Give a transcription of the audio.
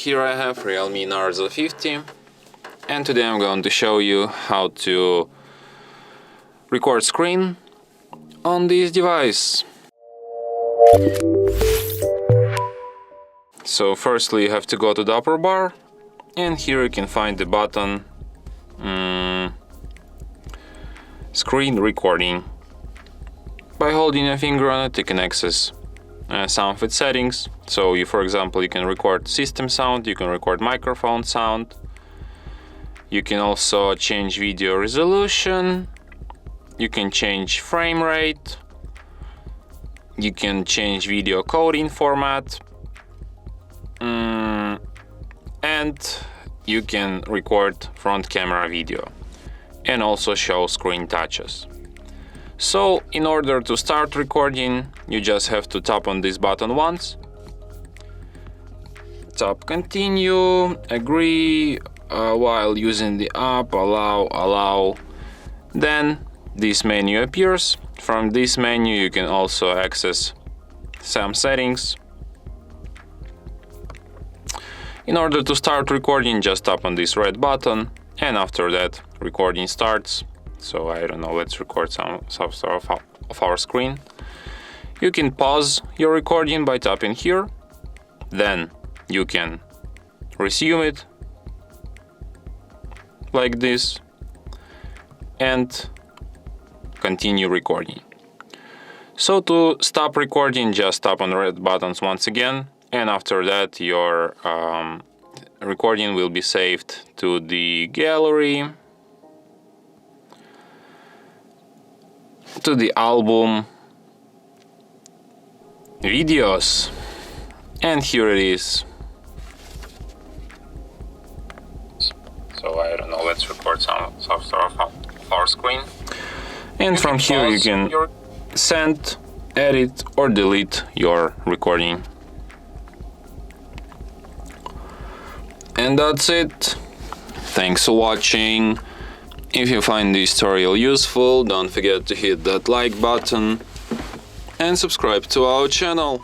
Here I have REALME Narzo 50, and today I'm going to show you how to record screen on this device. So firstly you have to go to the upper bar, and here you can find the button Screen Recording. By holding a finger on it you can access some of its settings. So for example, you can record system sound, you can record microphone sound, you can also change video resolution, you can change frame rate, you can change video coding format, and you can record front camera video and also show screen touches. So in order to start recording, you just have to tap on this button once, tap continue, agree, while using the app, allow. Then this menu appears. From this menu you can also access some settings. In order to start recording, just tap on this red button, and after that recording starts. So I don't know, let's record some sort of our screen. You can pause your recording by tapping here, then you can resume it like this and continue recording. So to stop recording, just tap on the red buttons once again, and after that your recording will be saved to the gallery, to the album, videos, and here it is. So I don't know, let's record some sort of our screen. And from here you can send, edit or delete your recording. And that's it. Thanks for watching. If you find this tutorial useful, don't forget to hit that like button and subscribe to our channel.